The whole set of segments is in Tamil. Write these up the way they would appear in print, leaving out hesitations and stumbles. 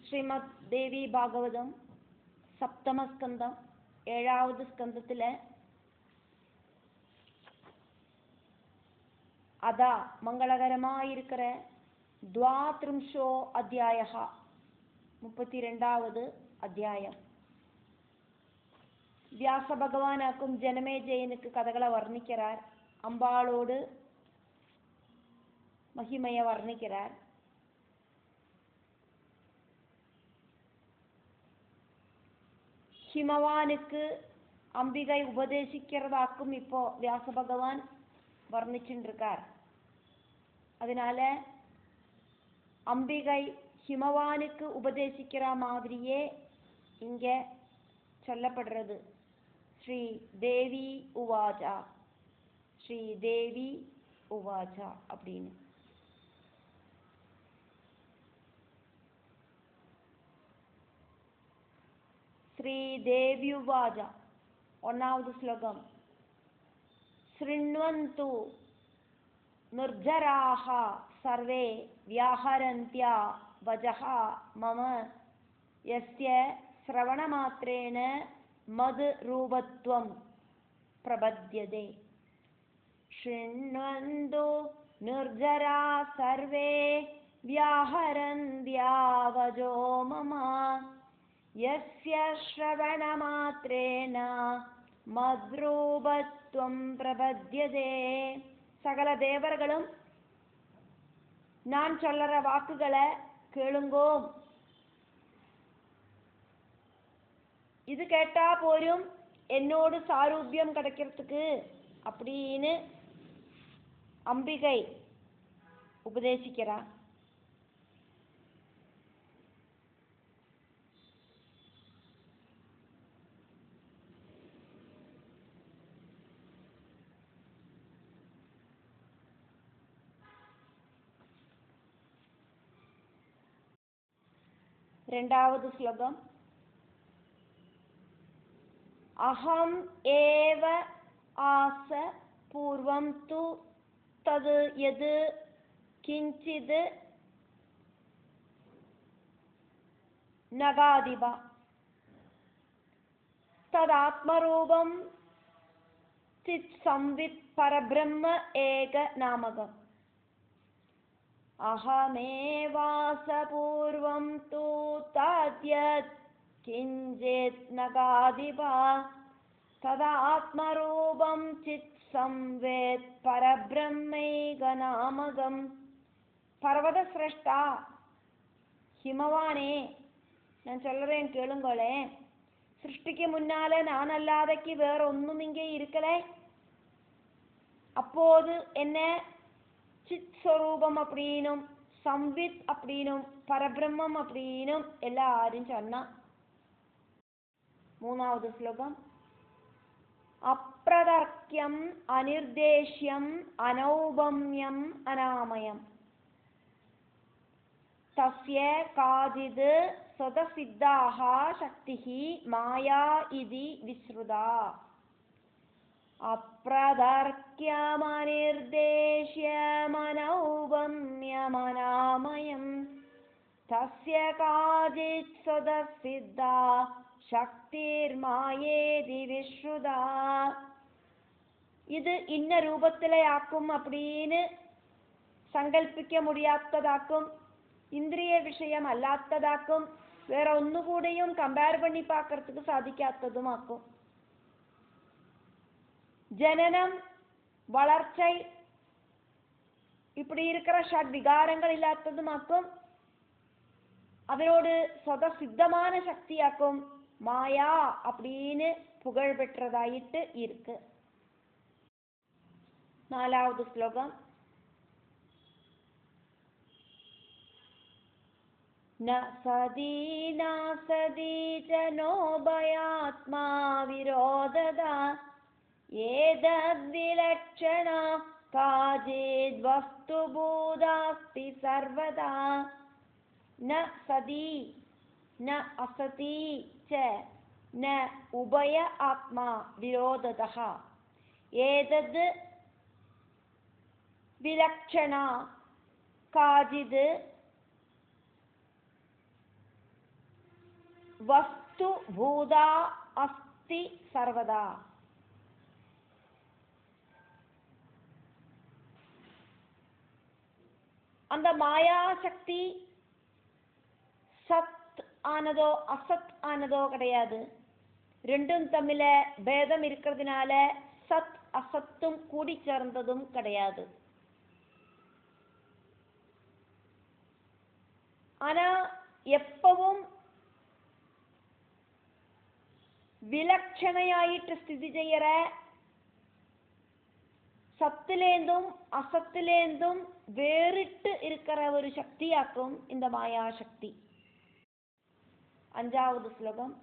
ശ്രീമദ് ദേവി ഭാഗവതം സപ്തമസ്കന്ധം 7வது സ്കന്ധത്തിലെ അതാ മംഗളകരമായിരിக்கிற ദ്വാത്രിംശോ അധ്യായ 32வது അധ്യായം. വ്യാസ ഭഗവാനാക്കും ജനമേജയനുக்கு കഥകളെ വർണ്ണിக்கிறார். അമ്പാളോട് மகிமையை வர்ணிக்கிறார். ஹிமவானுக்கு அம்பிகை உபதேசிக்கிறதாக்கும் இப்போ வியாச பகவான் வர்ணிச்சுருக்கார். அதனால அம்பிகை ஹிமவானுக்கு உபதேசிக்கிற மாதிரியே இங்க சொல்லப்படுறது. ஸ்ரீ தேவி உவாச்சா, ஸ்ரீ தேவி உவாச்சா அப்படின்னு. ശ്രീദേവ്യുവാച 1வது ശ്ലോകം. ശൃണ്വന്തു നിർജരാഃ സർവേ വ്യാഹരന്ത്യ വചഃ മമ യസ്യ ശ്രവണമാത്രേണ മദ് രൂപത്വം പ്രപദ്യതേ. ശൃണ്വന്തു നിർജരാഃ സർവേ വ്യാഹരന്ത്യ വചോ മമ യസ്യ ശ്രവണമാത്രേണ മദ്രൂപത്വം പ്രപദ്യതേ. சகல தேவர்களும் நான் சொல்ற வாக்குகளை கேளுங்கோ. இது கேட்டா போரும் என்னோடு சாரூபியம் கிடைக்கிறதுக்கு அப்படின்னு அம்பிகை உபதேசிக்கிறார். രണ്ടാவது ശ്ലോകം. അഹം ഏവ ആസ പൂർവം തു തത് യത് കിഞ്ചിത് നഗാദിവ തദാത്മരൂപം ചിത് സംവിത് പരബ്രഹ്മ ഏക നാമകം. അഹമേവാസ പൂർവം തു തദ്യത് കിഞ്ചിത് നഗാദിവ തദാത്മരൂപം ചിത് സംവേത് പരബ്രഹ്മൈകനാമകം. പർവ്വതശ്രേഷ്ഠ ഹിമവാനേ, ഞാൻ ചൊല്ലറേൻ കേളുങ്കോളേ. സൃഷ്ടിക്ക് മുന്നാലെ നാനല്ലാതയ്ക്ക് വേറൊന്നും ഇங்கே இருக்கலே. அப்போது என்ன சித் ஸ்வரூபம் அப்படின்னும் சம்வித் அப்படின்னும் பரபிரம்மம் அப்படின்னும் எல்லாரும் சொன்னா. 3வது ശ്ലോകം. അപ്രതർക്യം അനിർദ്ദേശ്യം അനൗപമ്യം അനാമയം തസ്യ കാചിത് സ്വതസിദ്ധാഃ ശക്തിഃ മായാ ഇതി വിശ്രുതാ. അപ്രതർക്യമനിർദ്ദേശ്യമനൗപമ്യമനാമയം തസ്യ കാചിത് സ്വതസിദ്ധാ ശക്തിർമായേതി വിശ്രുതാ. ഇത് ഇന്ന രൂപത്തിലെ ആക്കും அப்படின்னு സങ്കല്പിക്ക മുടിയാത്തതാക്കും, ഇന്ദ്രിയ விஷயம் അല്ലാത്തതാക്കും, വേറെ ഒന്നുകൂടെയും കമ്പയർ பண்ணி பார்க்கறதுக்கு സാധിക്കാത്തതുമാക്കും. ஜனனம் வளர்ச்சை இப்படி இருக்கிற ஷட் விகாரங்கள் இல்லாததுமாக்கும், அதனோடு சொத சித்தமான சக்தியாக்கும், மாயா அப்படின்னு புகழ் பெற்றதாயிட்டு இருக்கு. 4வது ശ്ലോകം. ന സദീ നാസദീ ച നോ ഭയാത്മാ വിരോധദാ ഏതദ്വിലക്ഷണ കാചിദ് വസ്തുഭൂതാസ്തി സർവദാ. ന സദീ ന അസതി ച ന ഉഭയ ആത്മാ വിരോധതഃ ഏതദ് വിലക്ഷണ കാചിദ് வஸ்து பூதா அஸ்தி சர்வதா. அந்த மாயா சக்தி சத் ஆனதோ அசத் ஆனதோ கிடையாது. ரெண்டும் தம்மில பேதம் இருக்கிறதுனால சத் அசத்தும் கூடி சேர்ந்ததும் கிடையாது. ஆனா எப்பவும் விலட்சணையாயிட்டு ஸ்திதி செய்யற சத்திலேந்தும் அசத்திலேந்தும் வேறிட்டு இருக்கிற ஒரு சக்தியாக்கும் இந்த மாயா சக்தி. 5வது ஸ்லோகம்.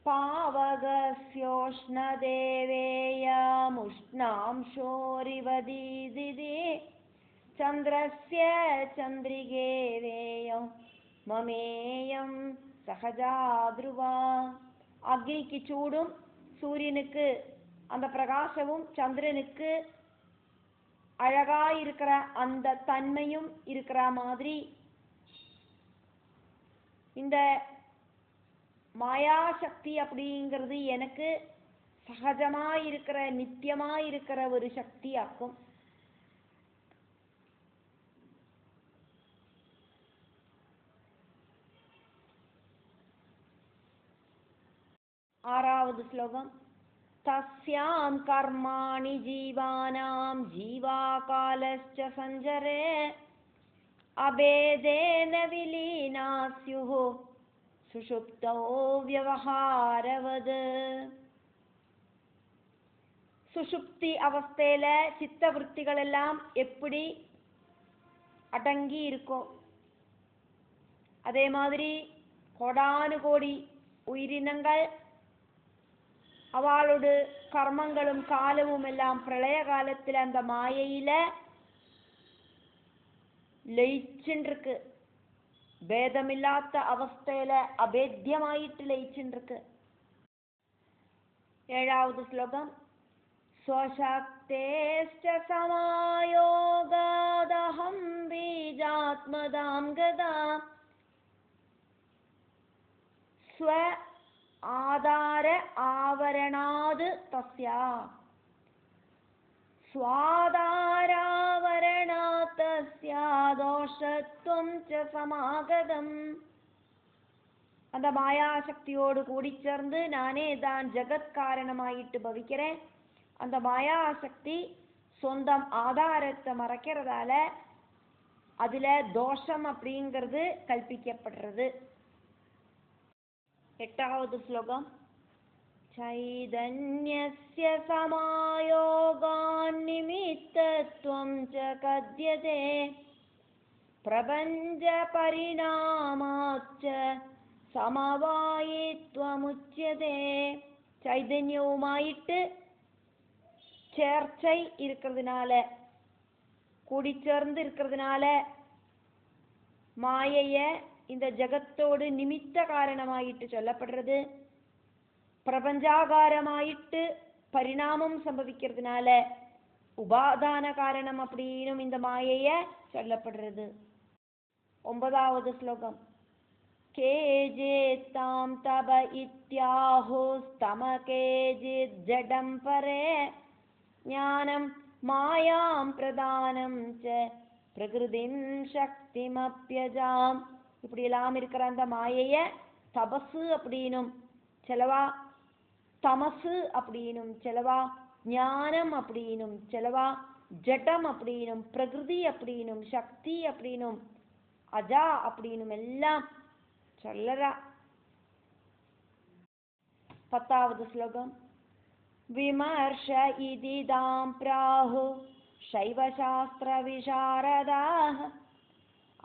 पावगस्योष्णदेवेयमुष्णांशोरिवदीदिदे चन्द्रस्य चन्द्रिगेवेयं ममेयं सहजा ध्रुवा. அக்னிக்கு சூடும், சூரியனுக்கு அந்த பிரகாசமும், சந்திரனுக்கு அழகாயிருக்கிற அந்த தன்மையும் இருக்கிற மாதிரி இந்த மாயாசக்தி அப்படிங்கிறது எனக்கு சகஜமாயிருக்கிற நித்தியமாயிருக்கிற ஒரு சக்தி ஆக்கும். ஆறாவது ஸ்லோகம். தஸ்யாம் கர்மாணி ஜீவானாம் ஜீவாகாலஸ்ச சஞ்சரே அபேதேன விலீனாஸ்யுः சுஷுப்தோ வியவஹாரவது. சுஷுப்தி அவஸ்தையில சித்த விருத்திகள் எல்லாம் எப்படி அடங்கி இருக்கும், அதே மாதிரி கோடானு கோடி உயிரினங்கள் அவளோட கர்மங்களும் காலமும் எல்லாம் பிரளய காலத்தில் அந்த மாயையில லயிச்சுருக்கு. பேதமில்லாத அவஸ்தையில அபேத்தியமாயிட்டு லயிச்சுருக்கு. 7வது ஸ்லோகம். ஸ்வசக்தேஷ்ட சமாயோகாதஹம் பீஜாத்மதாம் கதா ஸ்வ ஆதார ஆவரணாது தஸ்யா ஸ்வாதாராவரணாத் தஸ்யா தோஷத்வம் ச சமாகதம். அந்த மாயாசக்தியோடு கூடி சேர்ந்து நானே தான் ஜகத் காரணமாயிட்டு பவிக்கிறேன். அந்த மாயாசக்தி சொந்தம் ஆதாரத்தை மறைக்கிறதால அதுல தோஷம் அப்படிங்கிறது கல்பிக்கப்படுறது. 8வது ஸ்லோகம். சைதன்யஸ்ய சமாயோகான் நிமித்தத்வம் ச கத்யதே பிரபஞ்ச பரிணாமாச்ச சமவாயித்வமுச்யதே. சைதன்யவுமாயிட்டு சேர்ச்சை இருக்கிறதுனால, கூடி சேர்ந்து இருக்கிறதுனால மாயைய இந்த ஜகத்தோடு நிமித்த காரணமாயிட்டு சொல்லப்படுறது. பிரபஞ்சாகாரமாயிட்டு பரிணாமம் சம்பவிக்கிறதுனால உபாதான காரணம் அப்படின்னும் இந்த மாயைய சொல்லப்படுறது. 9வது ஸ்லோகம். கேஜேத்தாம் தப இத்யாஹோஸ்தம கேஜித் ஜடம் பரே ஞானம் மாயாம் பிரதானம் ச பிரகிருதிம் சக்திமப்யஜாம். இப்படி எல்லாம் இருக்கிற அந்த மாயைய தபசு அப்படின்னும் செலவா, தமசு அப்படின்னும் செலவா, ஞானம் அப்படின்னும் செலவா, ஜடம் அப்படின்னும் பிரகிருதி அப்படின்னும் சக்தி அப்படின்னும் அஜா அப்படின்னும் எல்லாம் சொல்லறா. 10வது ஸ்லோகம். விமர்ஷ இதிதாம் பிராஹு சைவ சாஸ்திர விசாரதாஹ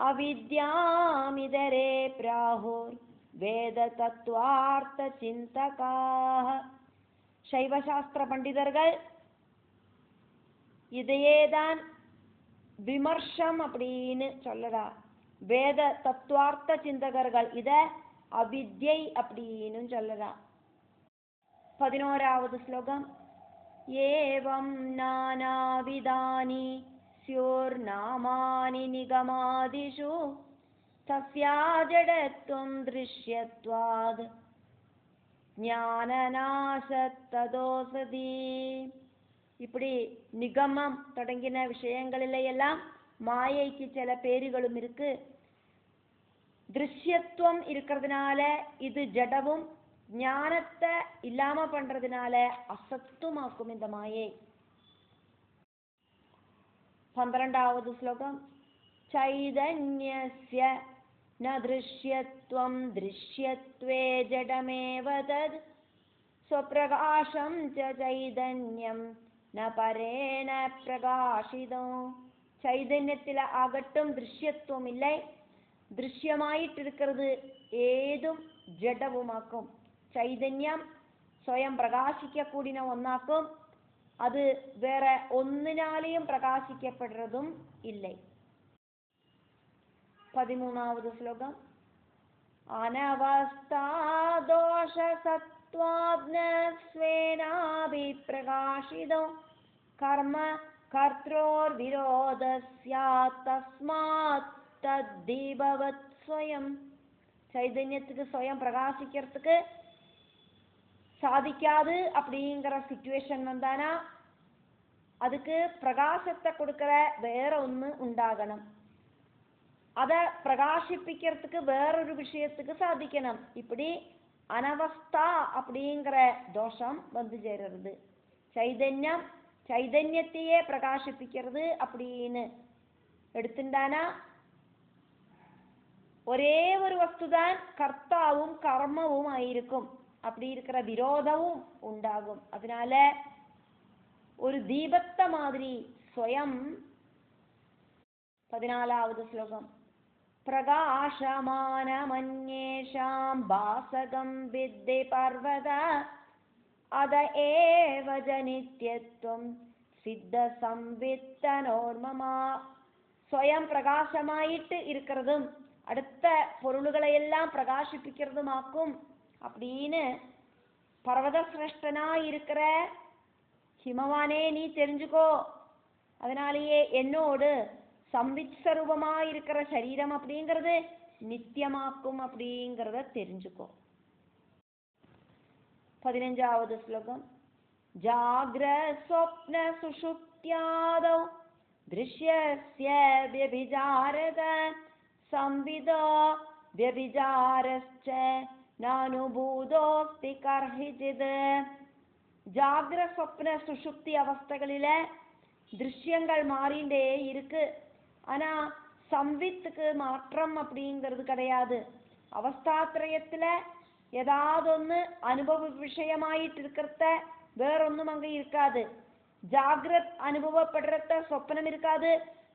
அவித்யாமிதரே பிராஹுர் வேத தத்துவார்த்த சிந்தகாஹ சைவசாஸ்திர பண்டிதர்கள் இதையேதான் விமர்சம் அப்படின்னு சொல்லறா. வேத தத்துவார்த்த சிந்தகர்கள் இத அவித்யை அப்படின்னு சொல்லறா. 11வது ஸ்லோகம். ஏவம் நானாவிதானி ஸ்யோர்நாமானி நிகமாதிஷு தஸ்யா ஜடத்வம் திருஷ்யத்வாத் ஞானநாசத்ததோசதி. இப்படி நிகமம் தொடங்கின விஷயங்களில எல்லாம் மாயைக்கு சில பேருகளும் இருக்கு. திருஷ்யத்துவம் இருக்கிறதுனால இது ஜடவும், ஞானத்தை இல்லாம பண்றதுனால அசத்துமாக்கும் இந்த மாயை. 12வது ஸ்லோகம். சைதன்யஸ்ய ந திருஷ்யத்வம் திருஷ்யத்வே ஜடமேவ தத் ஸ்வப்ரகாசம் ச சைதன்யம் ந பரேண பிரகாசிதம். சைதன்யத்தில் ஆகட்டும் திருஷ்யத்துவம் இல்லை, திருஷ்யமாயிட்டு இருக்கிறது ஏதும் ஜடவுமாக்கும். சைதன்யம் സ്വയം പ്രകാശിക്ക കൂടിന ഒന്നാക്കും, അത് വേറെ ഒന്നിനാലെയും പ്രകാശിക്കപ്പെടുന്നതും ഇല്ലേ. 13வது ശ്ലോകം. അനവസ്ഥാദോഷസത്വാജ്ഞസ്വേനാഭിപ്രകാശിതോ കർമ്മ കർത്തൃർവിരോധസ്യാത് തസ്മാത് തദ്ദീപവത് സ്വയം. சைதன்யத்துக்கு സ്വയം பிரகாசிக்கிறதுக்கு சாதிக்காது அப்படிங்கிற சிச்சுவேஷன் வந்தானா அதுக்கு பிரகாசத்தை கொடுக்கிற வேற ஒன்று உண்டாகணும். அதை பிரகாசிப்பிக்கிறதுக்கு வேறொரு விஷயத்துக்கு சாதிக்கணும். இப்படி அனவஸ்தா அப்படிங்கிற தோஷம் வந்து சேருறது. சைதன்யம் சைதன்யத்தையே பிரகாசிப்பிக்கிறது அப்படின்னு எடுத்துட்டானா ஒரே ஒரு வஸ்துதான் கர்த்தாவும் கர்மவும் ஆயிருக்கும். அப்படி இருக்கிற விரோதமும் உண்டாகும். அதனால ஒரு தீபத்த மாதிரி ஸ்வயம். 14வது ஸ்லோகம். பிரகாசமானமன்யேஷாம் பாசகம் வித்தி பர்வத அத ஏவ ஜனித்யத்வம் சித்த சம்வித்தனோர்மமா. ஸ்வயம் பிரகாசமாயிட்டு இருக்கிறதும் அடுத்த பொருள்களை எல்லாம் பிரகாசிப்பிக்கிறதுமாக்கும் அப்படின்னு பர்வத சிரேஷ்டனா இருக்கிற ஹிமவானே நீ தெரிஞ்சுக்கோ. அதனாலேயே என்னோடு சம்வித் ஸ்வரூபமா இருக்கிற சரீரம் அப்படிங்கிறது நித்தியமாக்கும் அப்படிங்கிறத தெரிஞ்சுக்கோ. 15வது ஸ்லோகம். ஜாக்ர ஸ்வப்ன சுஷுப்த்யாதௌ திருஷ்யஸ்ய வியபிசாரத சம்விதோ வியபிசாரஸ்ச நானுபூதோஸ்தி கர்ஹிசித். ஜாகிர சொப்ன சுஷுப்தி அவஸ்தைகளில திருஷ்யங்கள் மாறிண்டே இருக்கு. ஆனா சம்வித்துக்கு மாற்றம் அப்படிங்கிறது கிடையாது. அவஸ்தாத்திரயத்துல ஏதாவது ஒன்று அனுபவ விஷயமாயிட்டு இருக்கிறத வேறொன்னும் அங்கே இருக்காது. ஜாகிரத் அனுபவப்படுறத சொப்பனம் இருக்காது,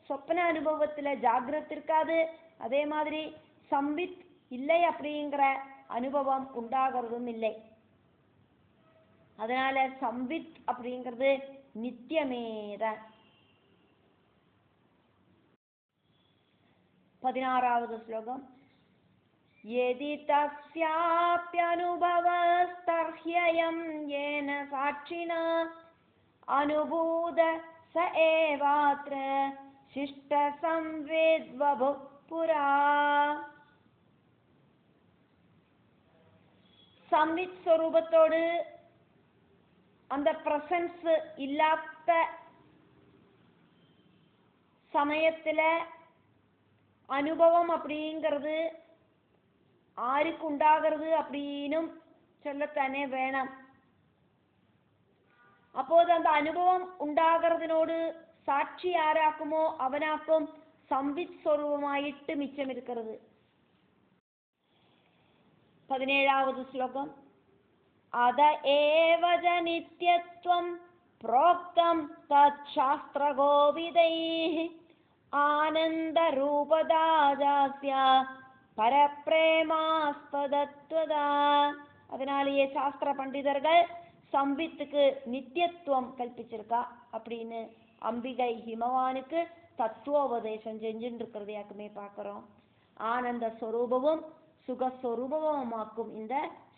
சொப்பன அனுபவத்துல ஜாகிரத் இருக்காது. அதே மாதிரி சம்வித் இல்லை அப்படிங்கிற அனுபவம் உண்டாகிறதும் இல்லை. அதனால சம்வித் அப்படிங்கிறது நித்தியமேதான். 16வது ஸ்லோகம். யதி தஸ்யாப்யனுபவஸ்தர்ஹ்யயம் யேன சாட்சினா அனுபூத ச ஏவாத்ர சிஷ்ட சம்வேத்வபு புரா. சம்வித் ஸ்வரூபத்தோடு அந்த பிரசன்ஸ் இல்லாத சமயத்துல அனுபவம் அப்படிங்கிறது ஆருக்கு உண்டாகிறது அப்படின்னும் சொல்லத்தானே வேணும். அப்போது அந்த அனுபவம் உண்டாகிறதுனோடு சாட்சி யாராக்குமோ அவனாக்கும் சம்வித் ஸ்வரூபமாயிட்டு மிச்சம் இருக்கிறது. 17வது ஸ்லோகம். அத ஏவ நித்யத்வம் ப்ரோக்தம் தத் சாஸ்திர கோவிதைः ஆனந்த ரூபதாஜாஸ்ய பரப்ரேமாஸ்பதத்வதா. அதனாலேயே சாஸ்திர பண்டிதர்கள் சம்பித்துக்கு நித்தியத்துவம் கல்பிச்சிருக்கா அப்படின்னு அம்பிகை ஹிமவானுக்கு தத்துவோபதேசம் செஞ்சுட்டு இருக்கிறதையாக்குமே பார்க்கிறோம். ஆனந்த ஸ்வரூபமும் சுகஸ்வரூபமாக்கும் இந்த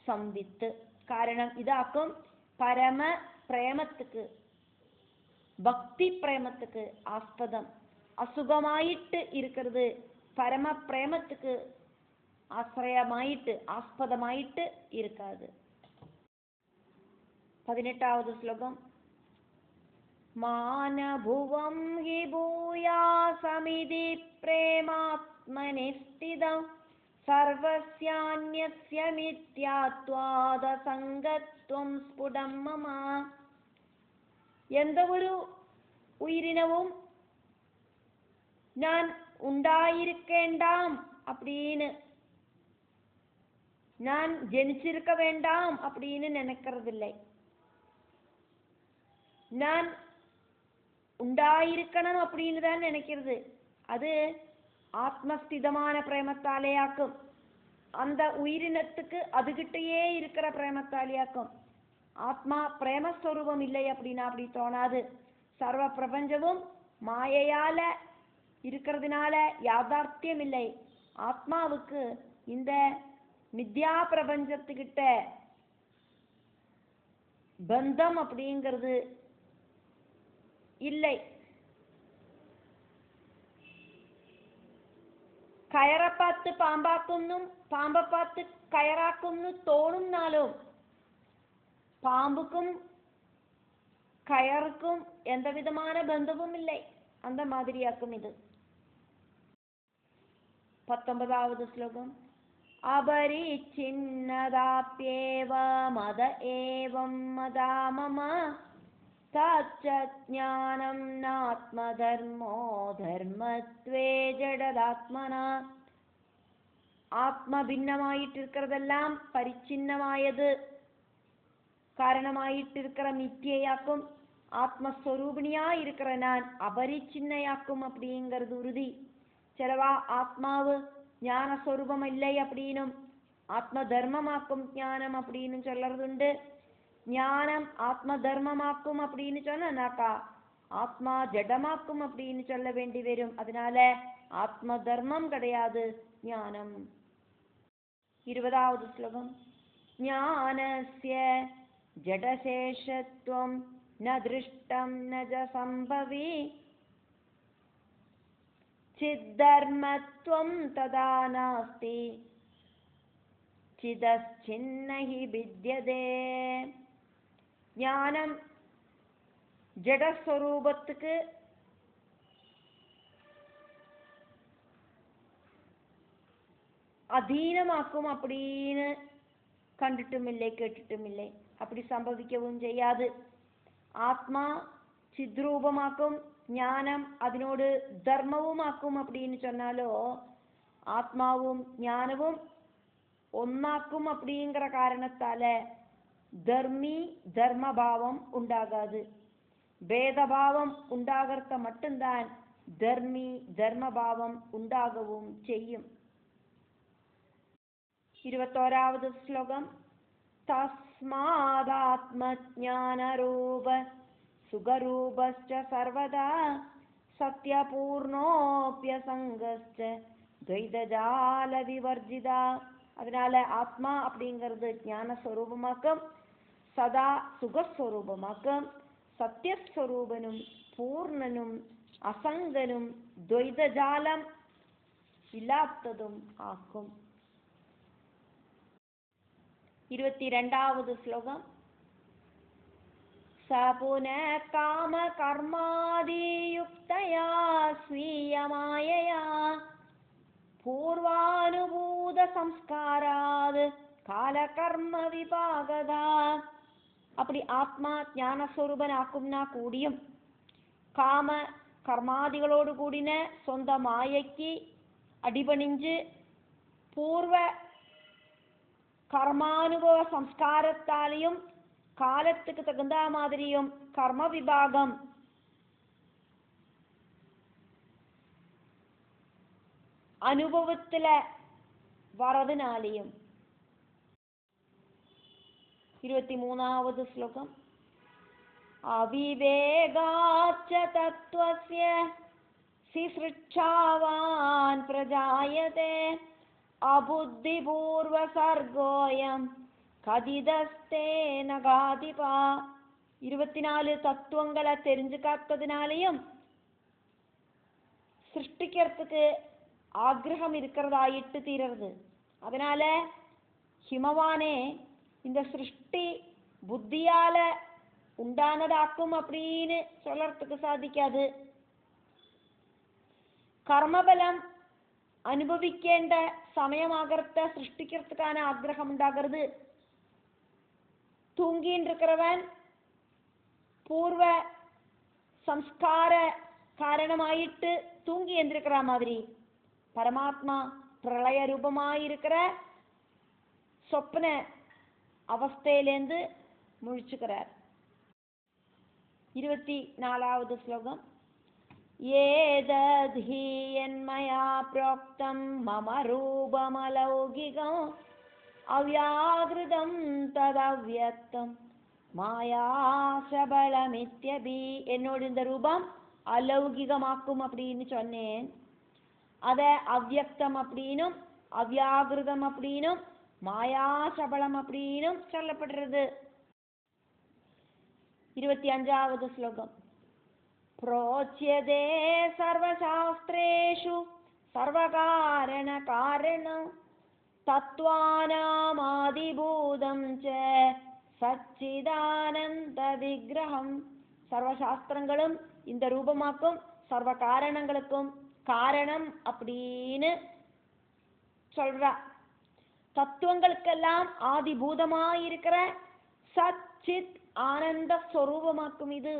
சம்பித்து. കാരണം ഇതാക്കും പരമ പ്രേമத்துக்கு பக்தி பிரேமத்துக்கு ஆஸ்பதம். அசுகமாயிட்டு இருக்கிறது பரம பிரேமத்துக்கு ஆசிரயமாயிட்டு ஆஸ்பதமாயிட்டு இருக்காது. 18வது ஸ்லோகம். மானபுவம் ஹி பூயாசமிதி பிரேமாத்மனிஸ்திதம் സർവസ്യാന്യസ്യ മിഥ്യാത്വാദ സംഗത്വം സ്ഫുടം മമ. எந்த ஒரு உயிரினவும் நான் உண்டாயிருக்கேண்டாம் அப்படின்னு, நான் ஜெனிச்சிருக்க வேண்டாம் அப்படின்னு நினைக்கிறதில்லை. நான் உண்டாயிருக்கணும் அப்படின்னு தான் நினைக்கிறது. அது ஆத்மஸ்திதமான பிரேமத்தாலேயாக்கும். அந்த உயிரினத்துக்கு அதுகிட்டயே இருக்கிற பிரேமத்தாலேயாக்கும். ஆத்மா பிரேமஸ்வரூபம் இல்லை அப்படின்னா அப்படி தோணாது. சர்வ பிரபஞ்சமும் மாயையால இருக்கிறதுனால யாதார்த்தியம் இல்லை. ஆத்மாவுக்கு இந்த மித்யா பிரபஞ்சத்துக்கிட்ட பந்தம் அப்படிங்கிறது இல்லை. കയറെ പാത്ത് പാമ്പാക്കും, പാമ്പെ പാത്ത് കയറാക്കും തോന്നുന്നാലും പാമ്പുക്കും കയറുക്കും എന്തവിധமான ബന്ധവുമിல்லை. அந்த மாதிரியாக்கும் இது. 19வது ശ്ലോകം. അപരിച്ഛിന്നദാപ്യേവ മദ ഏവം മദാ മമ തജ്ഞാനം നാത്മധർമ്മോ ധർമ്മത്വേ ജഡദാത്മന. ആത്മ ഭിന്നമായിട്ടിരിക്കുന്നതെല്ലാം പരിച്ഛിന്നമായത് காரணமாயிட்டிருக்கிற மித்தியையாக்கும். ஆத்மஸ்வரூபிணியா இருக்கிற நான் அபரிச்சின்னையாக்கும் அப்படிங்கிறது உறுதி. சிலவா ஆத்மாவு ஞானஸ்வரூபம் இல்லை அப்படின்னும் ஆத்ம தர்மமாக்கும் ஞானம் அப்படின்னு சொல்றதுண்டு. ஞானம் ஆத்ம தர்மமாக்கும் அப்படின்னு சொன்னாக்கா ஆத்மா ஜடமாக்கும் அப்படின்னு சொல்ல வேண்டி வரும். அதனால ஆத்ம தர்மம் கிடையாது ஞானம். 20வது ஸ்லோகம். ஞானஸ்ய ஜடசேஷத்வம் ந திருஷ்டம் ந ஜ சம்பவி சித்தர்மத்வம் ததா நாஸ்தி சிதச்சின்னஹி வித்யதே. ஞானம் ஜடஸ்வரூபத்துக்கு அதீனமாக்கும் அப்படின்னு கண்டுட்டுமில்லை கேட்டுட்டுமில்லை. அப்படி சம்பவிக்கவும் செய்யாது. ஆத்மா சித்ரூபமாக்கும், ஞானம் അതിനോട് ധർമ്മവുമാക്കും அப்படின்னு சொன்னாலோ ஆத்மாவும் ஞானവും ഒന്നാക്കും அப்படிங்கிற காரணத்தால தர்மி தர்மபாவம் உண்டாகாது. பேதபாவம் உண்டாகிறத மட்டும்தான் தர்மி தர்மபாவம் உண்டாகவும் செய்யும். 21வது ஸ்லோகம். தஸ்மாதாத்மஞானரூப சுகரூபஸ்ச சர்வதா சத்யபூர்ணோப்யசங்கஸ்ச துவைதஜால விவர்ஜிதா. அதனால ஆத்மா அப்படிங்கிறது ஞானஸ்வரூபமாக்கும், சதா சுகஸ்வரூபமாக்கும், சத்தியஸ்வரூபனும் பூர்ணனும் அசங்கனும் துவைதஜாலம் இல்லாததும் ஆக்கும். 22வது ஸ்லோகம். சபுன காம கர்மாதியுக்தயா ஸ்வீயமாயயா பூர்வானுபூத சம்ஸ்காராத் கால கர்ம விபாகதா. அப்படி ஆத்மா ஞானஸ்வரூபனாக்கும்னா கூடியும் காம கர்மாதிகளோடு கூடின சொந்த மாயைக்கு அடிபணிஞ்சு பூர்வ கர்மானுபவ சம்ஸ்காரத்தாலையும் காலத்துக்கு தகுந்த மாதிரியும் கர்ம விபாகம் அனுபவத்துல வரதுனாலையும் 23வது ശ്ലോകം. അവിവേകാച്ച തത്വസ്യ സിസൃച്ഛാവാൻ പ്രജായതേ അബുദ്ധിപൂർവസർഗോയം கதிதஸ்தேன காதிபா. 24 தத்துவங்களை தெரிஞ்சுக்காததுனாலையும் சிருஷ்டிக்கிறதுக்கு ஆக்ரகம் இருக்கிறதாயிட்டு தீரறது. அதனால ஹிமவானே இந்த சிருஷ்டி புத்தியால உண்டானதாக்கும் அப்படின்னு சொல்லறதுக்கு சாதிக்காது. கர்மபலம் அனுபவிക്കേണ്ട சமயமாகறத சிருஷ்டிக்கிறதுக்கான ஆக்ரகம் உண்டாகிறது. தூங்கின்னு இருக்கிறவன் பூர்வ சம்ஸ்கார காரணமாயிட்டு தூங்கி எந்திருக்கிற மாதிரி பரமாத்மா பிரளய ரூபமாயிருக்கிற சொப்ன அவஸ்தையிலேருந்து முழிச்சுக்கிறார். 24வது ஸ்லோகம். ஏதத்ஹி யன்மயா ப்ரோக்தம் மம ரூபமலௌகிகம் அவ்யாகிருதம் ததவ்யக்தம் மாயாசபலமித்யபி. என்னோட இந்த ரூபம் அலௌகிகமாக்கும் அப்படின்னு சொன்னேன். அதை அவ்யக்தம் அப்படின்னும் அவ்யாகிருதம் அப்படின்னும் மாயாசபலம் அப்படின்னும் சொல்லப்படுறது. 25வது ஸ்லோகம். प्रोच्यते सर्वशास्त्रेषु सर्वकारण कारणं तत्त्वानामादिभूतं च சச்சிதானந்த விக்கிரகம். சர்வசாஸ்திரங்களும் இந்த ரூபமாக்கும் சர்வ காரணங்களுக்கும் காரணம் அப்படின்னு சொல்றா. தத்துவங்களுக்கெல்லாம் ஆதிபூதமாயிருக்கிற சச்சித் ஆனந்த ஸ்வரூபமாக்கும் இது